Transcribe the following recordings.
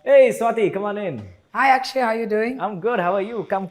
Hey, Swati, come on in. Hi Akshay, how are you doing? I'm good. How are you? Come.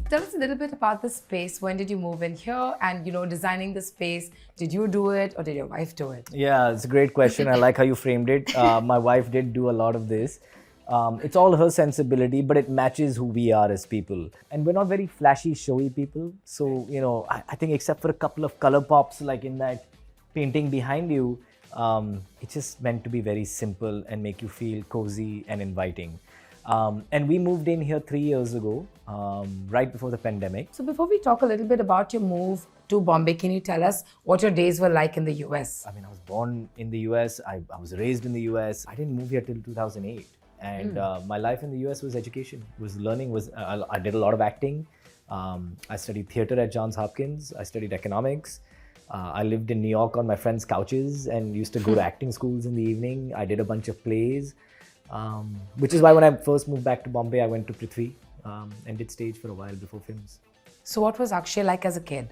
Tell us a little bit about the space. When did you move in here? And designing the space, did you do it or did your wife do it? Yeah, it's a great question. I like how you framed it. My wife did do a lot of this. It's all her sensibility, but it matches who we are as people. And we're not very flashy, showy people. So, I think except for a couple of color pops, like in that painting behind you, it's just meant to be very simple and make you feel cozy and inviting. And we moved in here 3 years ago, right before the pandemic. So before we talk a little bit about your move to Bombay, can you tell us what your days were like in the US? I mean, I was born in the US. I was raised in the US. I didn't move here till 2008. And my life in the US was education, was learning. I did a lot of acting. I studied theater at Johns Hopkins. I studied economics. I lived in New York on my friends' couches and used to go to acting schools in the evening. I did a bunch of plays. Which is why when I first moved back to Bombay, I went to Prithvi and did stage for a while before films. So what was Akshay like as a kid?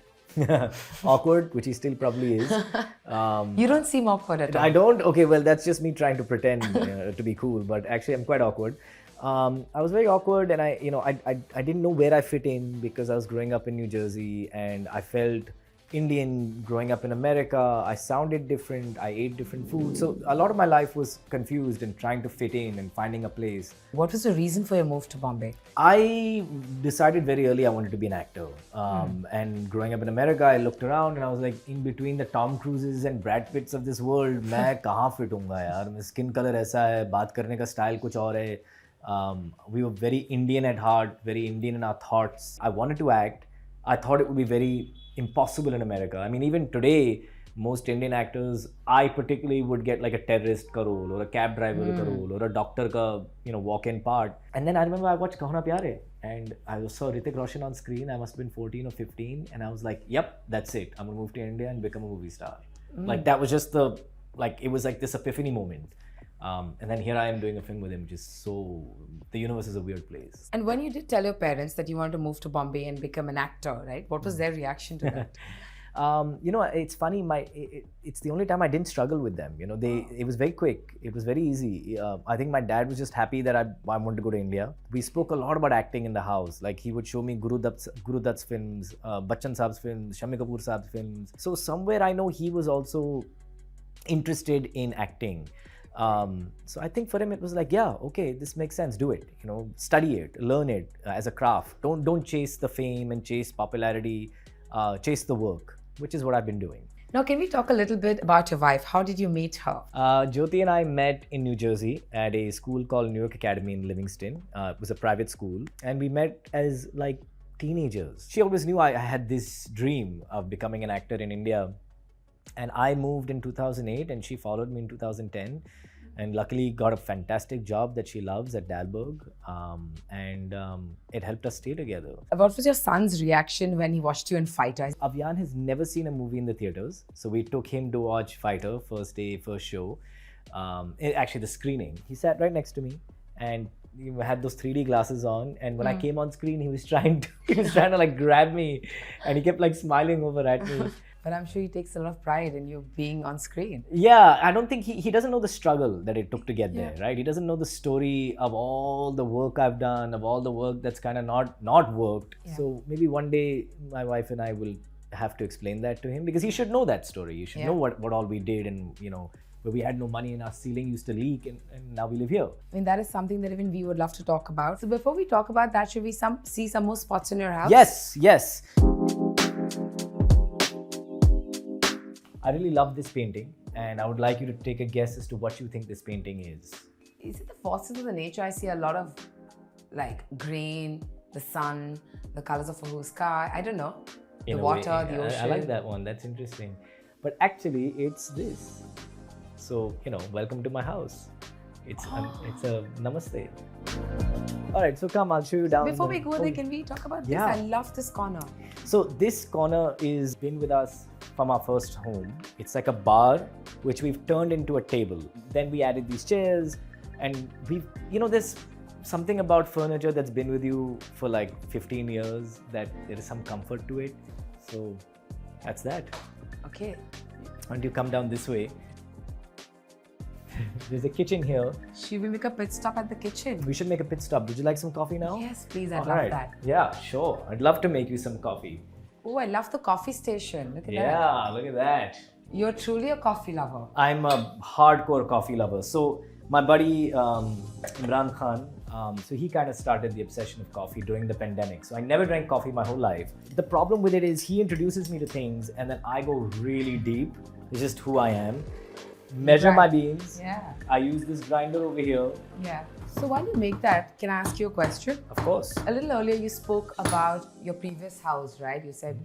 Awkward, which he still probably is. You don't seem awkward at all. I don't? Okay, well, that's just me trying to pretend to be cool, but actually I'm quite awkward. I was very awkward and I didn't know where I fit in because I was growing up in New Jersey and I felt Indian growing up in America. I sounded different. I ate different food. So a lot of my life was confused and trying to fit in and finding a place. What was the reason for your move to Bombay? I decided very early I wanted to be an actor. And growing up in America, I looked around and I was like, in between the Tom Cruises and Brad Pitts of this world, मैं कहाँ fit होऊंगा यार? मेरा skin color ऐसा है, बात करने का style कुछ और है. We were very Indian at heart, very Indian in our thoughts. I wanted to act. I thought it would be very impossible in America. I mean, even today, most Indian actors, I particularly would get like a terrorist ka role or a cab driver ka role or a doctor ka, walk-in part. And then I remember I watched Kahuna Pyare and I saw Hrithik, Roshan on screen. I must have been 14 or 15 and I was like, yep, that's it. I'm gonna move to India and become a movie star. Like that was just it was like this epiphany moment. And then here I am doing a film with him, the universe is a weird place. And when you did tell your parents that you want to move to Bombay and become an actor, right? What was their reaction to that? It's funny, it's the only time I didn't struggle with them. It was very quick. It was very easy. I think my dad was just happy that I wanted to go to India. We spoke a lot about acting in the house. Like he would show me Guru Dutt's films, Bachchan Saab's films, Shammi Kapoor Saab's films. So somewhere I know he was also interested in acting. So I think for him it was like, yeah, okay, this makes sense, do it, study it, learn it as a craft. Don't chase the fame and chase popularity, chase the work, which is what I've been doing. Now, can we talk a little bit about your wife? How did you meet her? Jyoti and I met in New Jersey at a school called New York Academy in Livingston. It was a private school and we met as like teenagers. She always knew I had this dream of becoming an actor in India. And I moved in 2008 and she followed me in 2010 and luckily got a fantastic job that she loves at Dalberg and it helped us stay together. What was your son's reaction when he watched you in Fighter? Avyaan has never seen a movie in the theatres, so we took him to watch Fighter first day, first show. Actually the screening. He sat right next to me and he had those 3D glasses on and when I came on screen he was trying to like grab me and he kept like smiling over at me. But I'm sure he takes a lot of pride in you being on screen. Yeah, I don't think he doesn't know the struggle that it took to get there, right? He doesn't know the story of all the work I've done, of all the work that's kind of not worked. Yeah. So maybe one day my wife and I will have to explain that to him because he should know that story. You should know what all we did and, where we had no money and our ceiling used to leak and now we live here. I mean, that is something that even we would love to talk about. So before we talk about that, should we see some more spots in your house? Yes. I really love this painting and I would like you to take a guess as to what you think this painting is. Is it the forces of the nature? I see a lot of like green, the sun, the colors of a whole sky. I don't know. The water, the ocean. I like that one. That's interesting. But actually it's this. So, welcome to my house. It's a namaste. All right, so come, I'll show you down. Before we go there, can we talk about this? I love this corner. So this corner is been with us from our first home. It's like a bar, which we've turned into a table. Then we added these chairs. And there's something about furniture that's been with you for like 15 years that there is some comfort to it. So that's that. Okay. And you come down this way. There's a kitchen here. Should we make a pit stop at the kitchen? We should make a pit stop. Would you like some coffee now? Yes, please. I'd love that. Yeah, sure. I'd love to make you some coffee. Oh, I love the coffee station. Look at that. Yeah, look at that. You're truly a coffee lover. I'm a hardcore coffee lover. So my buddy Imran Khan, so he kind of started the obsession of coffee during the pandemic. So I never drank coffee my whole life. The problem with it is he introduces me to things and then I go really deep. It's just who I am. Measure my beans. Yeah. I use this grinder over here. Yeah. So while you make that, can I ask you a question? Of course. A little earlier, you spoke about your previous house, right? You said,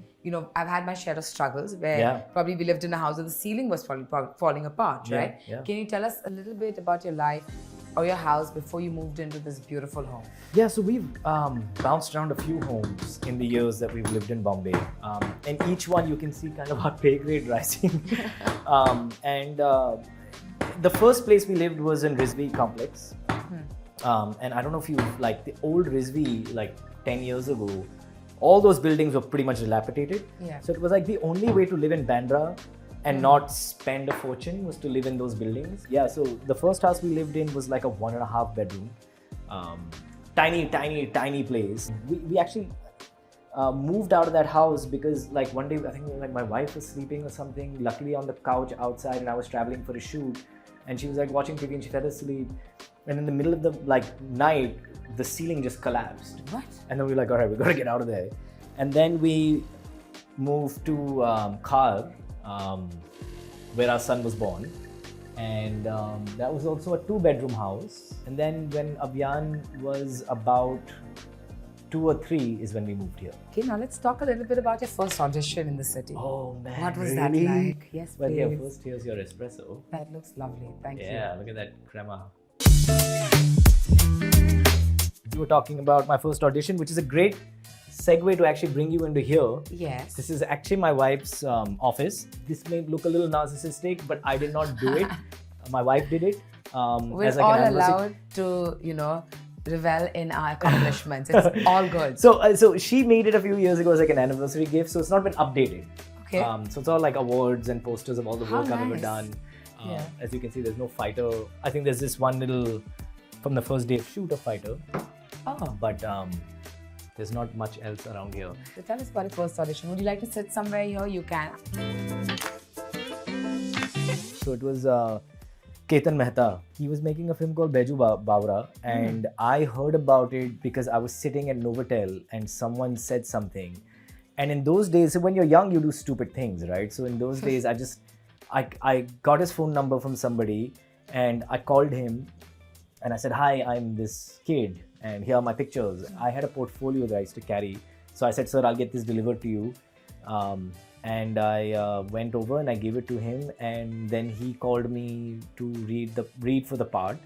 I've had my share of struggles where probably we lived in a house where the ceiling was falling apart, right? Yeah. Can you tell us a little bit about your life or your house before you moved into this beautiful home? Yeah, so we've bounced around a few homes in the years that we've lived in Bombay. And each one you can see kind of our pay grade rising. The first place we lived was in Rizvi complex. And I don't know if you like the old Rizvi, like 10 years ago, all those buildings were pretty much dilapidated. Yeah. So it was like the only way to live in Bandra and not spend a fortune was to live in those buildings. Yeah, so the first house we lived in was like a 1.5 bedroom. Tiny place. We actually moved out of that house because like one day, I think like my wife was sleeping or something, luckily on the couch outside, and I was traveling for a shoot. And she was like watching TV and she fell asleep. And in the middle of the night, the ceiling just collapsed. What? And then we were like, all right, we got to get out of there. And then we moved to Khar, where our son was born. And that was also a 2-bedroom house. And then when Avyaan was about 2 or 3 is when we moved here. Okay, now let's talk a little bit about your first audition in the city. Oh man, what was really? that like? Yes, well, please. yeah, first here's your espresso. That looks lovely. Thank you. Yeah, look at that crema. You were talking about my first audition, which is a great segue to actually bring you into here. Yes. This is actually my wife's office. This may look a little narcissistic, but I did not do it. My wife did it. We're as like all an anniversary. allowed to, revel in our accomplishments. It's all good. So she made it a few years ago as like an anniversary gift. So it's not been updated. Okay. So it's all like awards and posters of all the work How I've ever nice. done. Yeah. As you can see, there's no fighter. I think there's this one little, from the first day of shoot, a fighter. Oh. But there's not much else around here. So tell us about your first audition. Would you like to sit somewhere here? You can. So it was Ketan Mehta. He was making a film called Beju Bawra, and I heard about it because I was sitting at Novotel and someone said something. And in those days, so when you're young, you do stupid things, right? So in those days, I got his phone number from somebody and I called him and I said, hi, I'm this kid and here are my pictures. I had a portfolio that I used to carry. So I said, sir, I'll get this delivered to you. And I went over and I gave it to him, and then he called me to read for the part,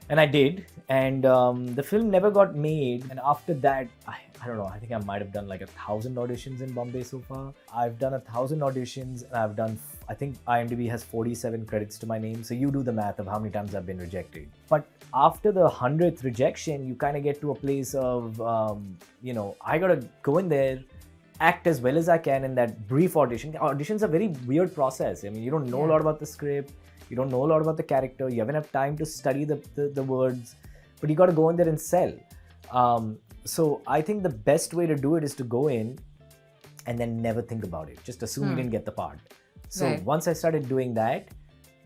and I did. And the film never got made. And after that, I don't know. I think I might have done like 1,000 auditions in Bombay so far. I've done 1,000 auditions, and I've done. I think IMDb has 47 credits to my name. So you do the math of how many times I've been rejected. But after the 100th rejection, you kind of get to a place of, I gotta go in there, act as well as I can in that brief audition. Auditions are a very weird process. I mean, you don't know a lot about the script, you don't know a lot about the character, you haven't had time to study the words, but you got to go in there and sell. So I think the best way to do it is to go in and then never think about it. Just assume you didn't get the part. So once I started doing that,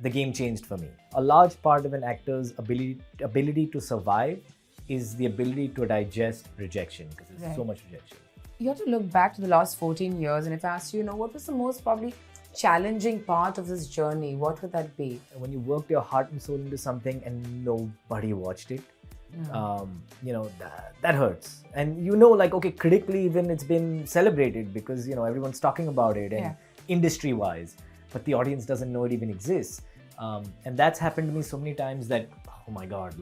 the game changed for me. A large part of an actor's ability to survive is the ability to digest rejection, because there's so much rejection. You have to look back to the last 14 years, and if I asked you, what was the most probably challenging part of this journey, what would that be? When you worked your heart and soul into something and nobody watched it, that hurts. And okay, critically even it's been celebrated because, everyone's talking about it and industry-wise, but the audience doesn't know it even exists. And that's happened to me so many times that, oh my God,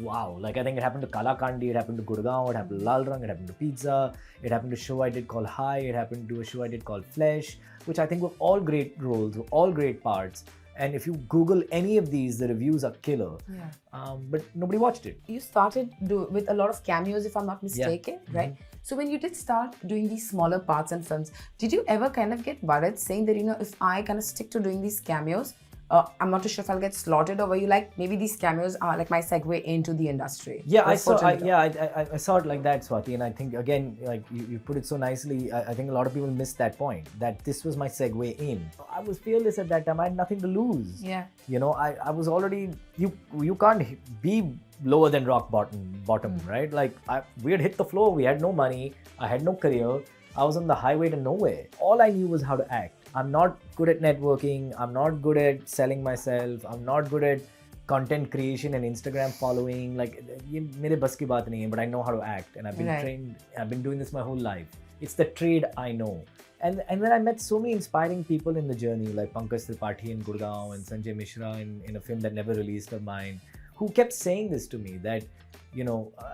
wow. I think it happened to Kala Kandi, it happened to Gurgaon, it happened to Lal Rang, it happened to Pizza, it happened to a show I did called High, it happened to a show I did called Flesh, which I think were all great roles, were all great parts. And if you Google any of these, the reviews are killer. Yeah. But nobody watched it. You started with a lot of cameos, if I'm not mistaken, right? So when you did start doing these smaller parts and films, did you ever kind of get worried saying that, if I kind of stick to doing these cameos, I'm not too sure if I'll get slaughtered, or were you like, maybe these cameos are like my segue into the industry? Yeah, I saw it like that, Swati, and I think again, like you put it so nicely. I think a lot of people missed that point, that this was my segue in. I was fearless at that time. I had nothing to lose. Yeah. I was already, you can't be lower than rock bottom, right? Like we had hit the floor. We had no money. I had no career. I was on the highway to nowhere. All I knew was how to act. I'm not good at networking. I'm not good at selling myself. I'm not good at content creation and Instagram following. Like, ye mere bas ki baat nahi hai, but I know how to act, and I've been trained. I've been doing this my whole life. It's the trade I know. And then I met so many inspiring people in the journey, like Pankaj Tripathi in Gurgaon and Sanjay Mishra in a film that never released of mine, who kept saying this to me, that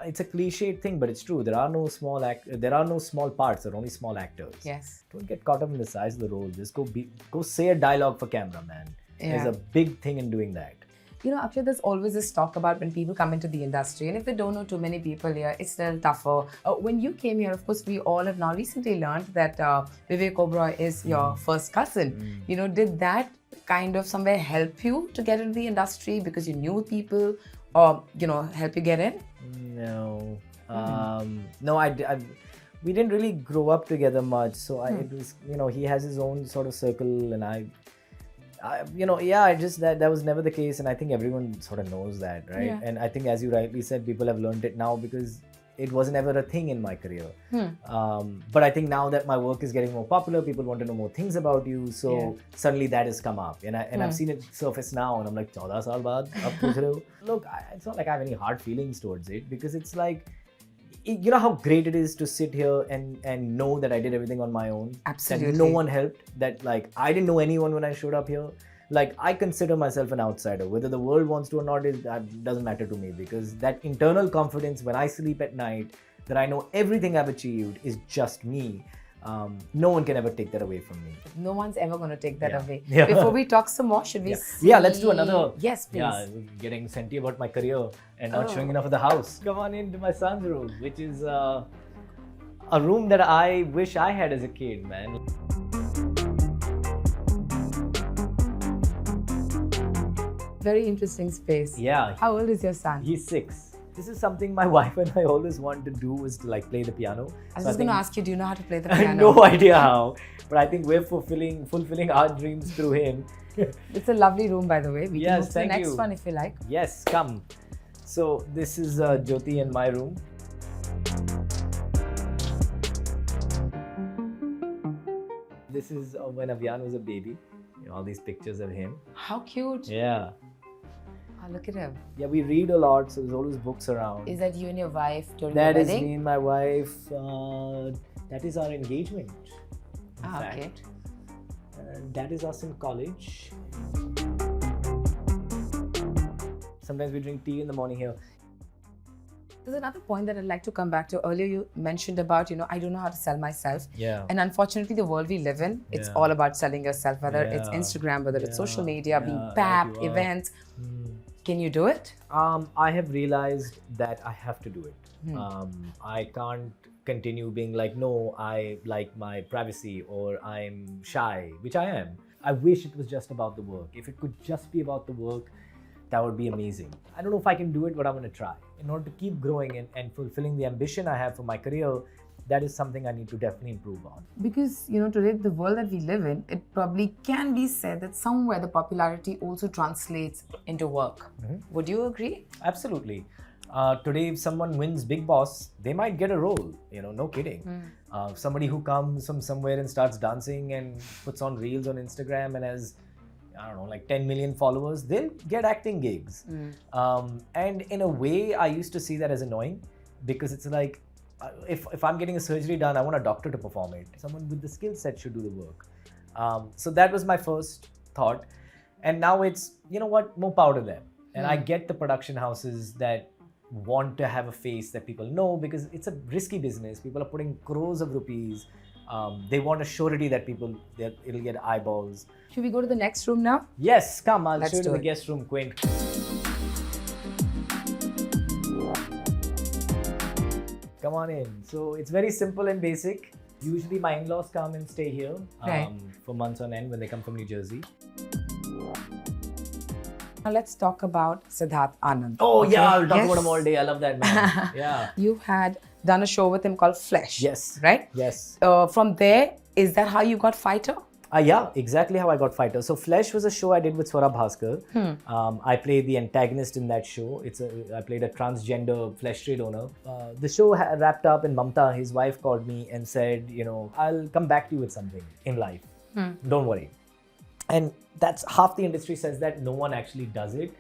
it's a cliched thing, but it's true. There are no small parts. There are only small actors. Yes. Don't get caught up in the size of the role. Just go say a dialogue for camera, man. Yeah. There's a big thing in doing that. Akshay, there's always this talk about when people come into the industry, and if they don't know too many people here, it's a little tougher. When you came here, of course, we all have now recently learned that Vivek Oberoi is your first cousin. Did that kind of somewhere help you to get into the industry because you knew people, or help you get in? No. No, we didn't really grow up together much. So it was, he has his own sort of circle, and that was never the case, and I think everyone sort of knows that, right? Yeah. And I think, as you rightly said, people have learned it now because it wasn't ever a thing in my career. But I think now that my work is getting more popular, people want to know more things about you, so suddenly that has come up, and I've seen it surface now, and I'm like, 14 saal baad, ab puch rahe ho? Look, it's not like I have any hard feelings towards it, because it's like, you know how great it is to sit here and know that I did everything on my own. Absolutely. That no one helped. That like I didn't know anyone when I showed up here. Like I consider myself an outsider. Whether the world wants to or not, that doesn't matter to me, because that internal confidence when I sleep at night, that I know everything I've achieved is just me. No one can ever take that away from me. No one's ever going to take that away. Yeah. Before we talk some more, should we see? Yeah, let's do another. Yes, please. Yeah, getting senti about my career and not showing enough of the house. Come on into my son's room, which is a room that I wish I had as a kid, man. Very interesting space. Yeah. How old is your son? He's 6. This is something my wife and I always wanted to do, was to like play the piano. I was just going to ask you, do you know how to play the I piano? have no idea how, but I think we're fulfilling our dreams through him. It's a lovely room, by the way. We can move to the next you. one if you like. Yes, come. So this is Jyoti and my room. This is when Avyaan was a baby. All these pictures of him. How cute. Yeah. Oh, look at him. Yeah, we read a lot, so there's always books around. Is that you and your wife during That the is wedding? me and my wife. That is our engagement. In fact. Okay. That is us in college. Sometimes we drink tea in the morning here. There's another point that I'd like to come back to. Earlier you mentioned about, I don't know how to sell myself. Yeah. And unfortunately, the world we live in, it's all about selling yourself, whether it's Instagram, whether it's social media, being packed, events. Can you do it? I have realized that I have to do it. I can't continue being like, no, I like my privacy, or I'm shy, which I am. I wish it was just about the work. If it could just be about the work, that would be amazing. I don't know if I can do it, but I'm going to try. In order to keep growing and fulfilling the ambition I have for my career, that is something I need to definitely improve on. Because, today, the world that we live in, it probably can be said that somewhere the popularity also translates into work. Would you agree? Absolutely. Today, if someone wins Big Boss, they might get a role, no kidding. Somebody who comes from somewhere and starts dancing and puts on reels on Instagram and has, I don't know, like 10 million followers, they'll get acting gigs. And in a way, I used to see that as annoying, because it's like, if I'm getting a surgery done, I want a doctor to perform it. Someone with the skill set should do the work. So that was my first thought. And now it's, more power to them. And I get the production houses that want to have a face that people know, because it's a risky business. People are putting crores of rupees They want a surety that it'll get eyeballs. Should we go to the next room now? Yes, come, I'll Let's show you to do the it. guest room, Quint. Come on in. So it's very simple and basic. Usually my in-laws come and stay here Right. for months on end when they come from New Jersey. Now let's talk about Siddharth Anand. Oh Okay? yeah, I'll talk Yes. about him all day. I love that man. Yeah. You had done a show with him called Flesh. Yes. Right? Yes. From there, is that how you got Fighter? Yeah, exactly how I got Fighter. So Flesh was a show I did with Swara Bhaskar. I played the antagonist in that show. I played a transgender flesh trade owner. The show wrapped up and Mamta, his wife, called me and said, I'll come back to you with something in life. Don't worry. And that's half the industry says that, no one actually does it.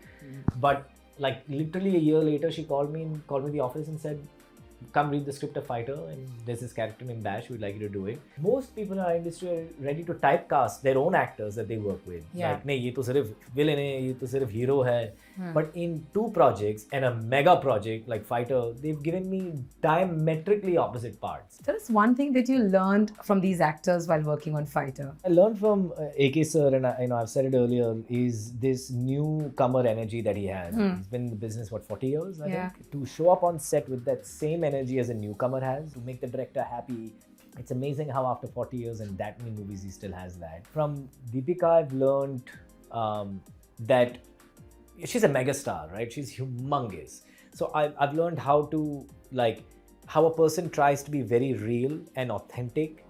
But like literally a year later, she called me to the office and said, come read the script of Fighter, and there's this character named Bash, we'd like you to do it. Most people in our industry are ready to typecast their own actors that they work with. Yeah. Like, nahi, ye to sirf villain hai, ye to sirf hero hai. But in 2 projects and a mega project like Fighter, they've given me diametrically opposite parts. Tell us one thing that you learned from these actors while working on Fighter. I learned from AK sir, and I've said it earlier, is this newcomer energy that he has. He's been in the business, 40 years, I think? To show up on set with that same energy as a newcomer has, to make the director happy. It's amazing how after 40 years and that many movies, he still has that. From Deepika, I've learned that she's a megastar, right? She's humongous. So I've learned how a person tries to be very real and authentic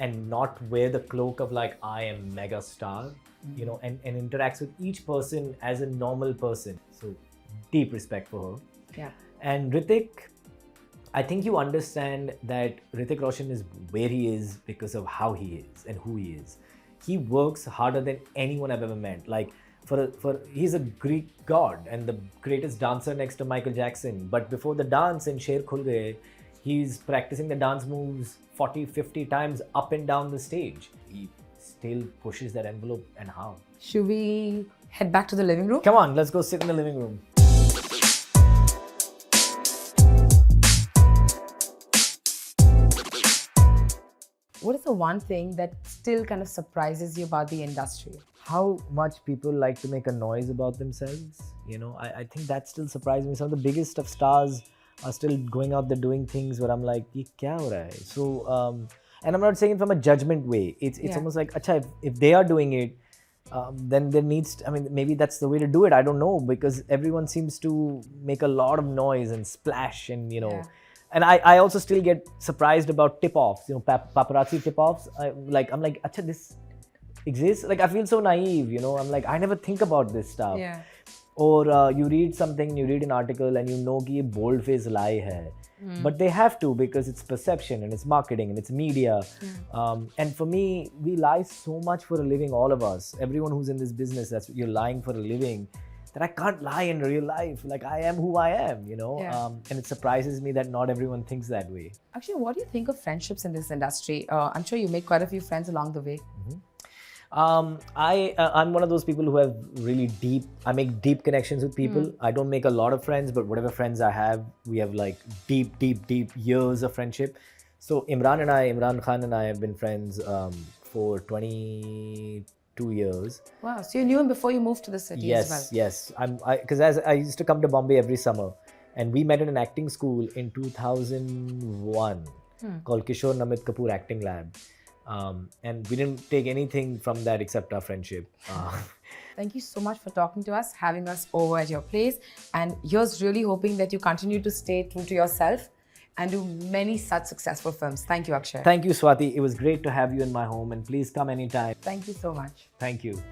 and not wear the cloak of like, I am mega star, and interacts with each person as a normal person. So deep respect for her. Yeah. And Hrithik, I think you understand that Hrithik Roshan is where he is because of how he is and who he is. He works harder than anyone I've ever met. Like, he's a Greek god and the greatest dancer next to Michael Jackson. But before the dance in Sher Khul Gaye, he's practicing the dance moves 40, 50 times up and down the stage. He still pushes that envelope, and how. Should we head back to the living room? Come on, let's go sit in the living room. What is the one thing that still kind of surprises you about the industry? How much people like to make a noise about themselves. I think that still surprises me. Some of the biggest of stars are still going out there doing things where I'm like, ye kya ho raha hai? So, and I'm not saying it from a judgment way. It's almost like, acha, if they are doing it, then there needs maybe that's the way to do it. I don't know, because everyone seems to make a lot of noise and splash and, And I also still get surprised about tip-offs, paparazzi tip-offs. I'm like, acha, this exists? Like, I feel so naive, I'm like, I never think about this stuff. Yeah. Or you read an article and you know ki ye bold-faced lie hai. But they have to, because it's perception and it's marketing and it's media. And for me, we lie so much for a living, all of us. Everyone who's in this business, you're lying for a living. That I can't lie in real life. Like, I am who I am, and it surprises me that not everyone thinks that way. Actually, what do you think of friendships in this industry? I'm sure you make quite a few friends along the way. I'm one of those people who have I make deep connections with people. I don't make a lot of friends, but whatever friends I have, we have like deep years of friendship. So Imran Khan and I have been friends for 22 years. Wow, so you knew him before you moved to the city as well? Yes. Because I used to come to Bombay every summer, and we met in an acting school in 2001 called Kishore Namit Kapoor Acting Lab. And we didn't take anything from that except our friendship. Thank you so much for talking to us, having us over at your place. And here's really hoping that you continue to stay true to yourself and do many such successful films. Thank you, Akshay. Thank you, Swati. It was great to have you in my home, and please come anytime. Thank you so much. Thank you.